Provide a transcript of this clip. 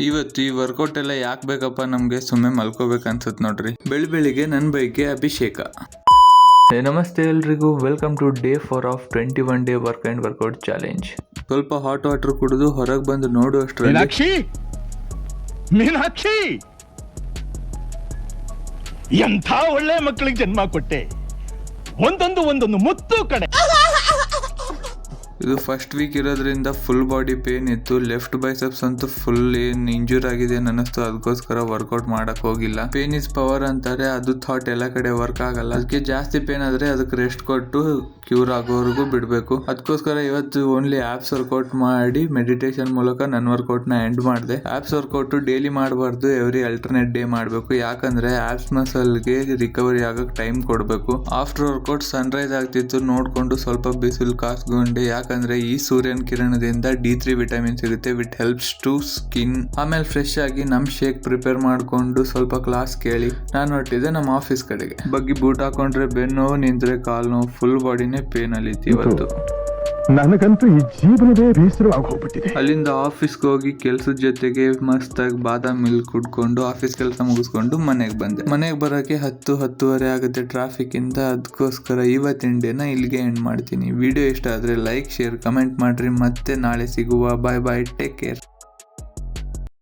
ಇವತ್ತು ಈ ವರ್ಕೌಟ್ ಎಲ್ಲ ಯಾಕೆ ಬೇಕಪ್ಪ ನಮಗೆ ಸುಮ್ಮನೆ ಮಲ್ಕೋಬೇಕು ಅನ್ಸುತ್ತೆ ನೋಡ್ರಿ. ಬೆಳಿಗ್ಗೆ ನನ್ನ ಬೈಕ್ಗೆ ಅಭಿಷೇಕ. ನಮಸ್ತೆ ಎಲ್ರಿಗೂ, welcome to day 4 of 21 day work and workout challenge. ಸ್ವಲ್ಪ ಹಾಟ್ ವಾಟರ್ ಕುಡಿದು ಹೊರಗೆ ಬಂದು ನೋಡುವಷ್ಟರಲ್ಲಿ ಮೀನಾಕ್ಷಿ ಎಂಥ ಒಳ್ಳೆ ಮಕ್ಕಳಿಗೆ ಜನ್ಮ ಕೊಟ್ಟೆ, ಒಂದೊಂದು ಮುತ್ತು ಕಡೆ. ಇದು ಫಸ್ಟ್ ವೀಕ್ ಇರೋದ್ರಿಂದ ಫುಲ್ ಬಾಡಿ ಪೇನ್ ಇತ್ತು. ಲೆಫ್ಟ್ ಬೈಸೆಪ್ಸ್ ಅಂತೂ ಫುಲ್ ಇಂಜೂರ್ ಆಗಿದೆ ಅನ್ನಿಸ್ತು, ಅದಕ್ಕೋಸ್ಕರ ವರ್ಕೌಟ್ ಮಾಡಕ್ ಹೋಗಿಲ್ಲ. ಪೇನ್ ಇಸ್ ಪವರ್ ಅಂತಾರೆ, ಅದು ಥಾಟ್ ಎಲ್ಲ ಕಡೆ ವರ್ಕ್ ಆಗಲ್ಲ. ಅದಕ್ಕೆ ಜಾಸ್ತಿ ಪೇನ್ ಆದ್ರೆ ಅದಕ್ಕೆ ರೆಸ್ಟ್ ಕೊಟ್ಟು ಕ್ಯೂರ್ ಆಗೋವರೆಗೂ ಬಿಡಬೇಕು. ಅದಕ್ಕೋಸ್ಕರ ಇವತ್ತು ಓನ್ಲಿ ಆಪ್ಸ್ ವರ್ಕೌಟ್ ಮಾಡಿ ಮೆಡಿಟೇಷನ್ ಮೂಲಕ ನನ್ನ ವರ್ಕೌಟ್ ನ ಎಂಡ್ ಮಾಡಿದೆ. ಆಪ್ಸ್ ವರ್ಕೌಟ್ ಡೈಲಿ ಮಾಡಬಾರ್ದು, ಎವ್ರಿ ಅಲ್ಟರ್ನೇಟ್ ಡೇ ಮಾಡಬೇಕು. ಯಾಕಂದ್ರೆ ಆಪ್ಸ್ ಮಸಲ್ಗೆ ರಿಕವರಿ ಆಗಕ್ಕೆ ಟೈಮ್ ಕೊಡಬೇಕು. ಆಫ್ಟರ್ ವರ್ಕೌಟ್ ಸನ್ರೈಸ್ ಆಗ್ತಿತ್ತು, ನೋಡ್ಕೊಂಡು ಸ್ವಲ್ಪ ಬಿಸಿಲು ಕಾಸ್ಕೊಂಡೆ. ಯಾಕಂದ್ರೆ ಈ ಸೂರ್ಯನ ಕಿರಣದಿಂದ D3 ವಿಟಮಿನ್ ಸಿಗುತ್ತೆ, ವಿಟ್ ಹೆಲ್ಪ್ಸ್ ಟು ಸ್ಕಿನ್. ಆಮೇಲೆ ಫ್ರೆಶ್ ಆಗಿ ನಮ್ ಶೇಕ್ ಪ್ರಿಪೇರ್ ಮಾಡ್ಕೊಂಡು ಸ್ವಲ್ಪ ಕ್ಲಾಸ್ ಕೇಳಿ ನಾನು ಹೊರಟಿದ್ದೆ ನಮ್ಮ ಆಫೀಸ್ ಕಡೆಗೆ. ಬಗ್ಗಿ ಬೂಟ್ ಹಾಕೊಂಡ್ರೆ ಬೆನ್ನು ನೋವು, ನಿಂತ್ರೆ ಕಾಲು ನೋವು, ಫುಲ್ ಬಾಡಿನೇ ಪೇನ್ ಅಲ್ಲಿತ್ತು ಇವತ್ತು. ನನಗಂತೂ ಈ ಜೀವನವೇ ಬೇಸರವಾಗಿ ಹೋಗ್ಬಿಟ್ಟಿದೆ. ಅಲ್ಲಿಂದ ಆಫೀಸ್ಗೆ ಹೋಗಿ ಕೆಲ್ಸದ ಜೊತೆಗೆ ಮಸ್ತಾಗಿ ಬಾದಾಮ್ ಮಿಲ್ಕ್ ಕುಡ್ಕೊಂಡು ಆಫೀಸ್ ಕೆಲಸ ಮುಗಿಸ್ಕೊಂಡು ಮನೆಗೆ ಬಂದೆ. ಮನೆಗೆ ಬರೋಕೆ 10-10:30 ಆಗುತ್ತೆ ಟ್ರಾಫಿಕ್ ಇಂದ. ಅದಕ್ಕೋಸ್ಕರ ಇವತ್ತಿನ ಡೇನ ಇಲ್ಲಿಗೆ ಎಂಡ್ ಮಾಡ್ತೀನಿ. ವಿಡಿಯೋ ಇಷ್ಟ ಆದ್ರೆ ಲೈಕ್, ಶೇರ್, ಕಮೆಂಟ್ ಮಾಡ್ರಿ. ಮತ್ತೆ ನಾಳೆ ಸಿಗುವ. ಬಾಯ್ ಬಾಯ್, ಟೇಕ್ ಕೇರ್.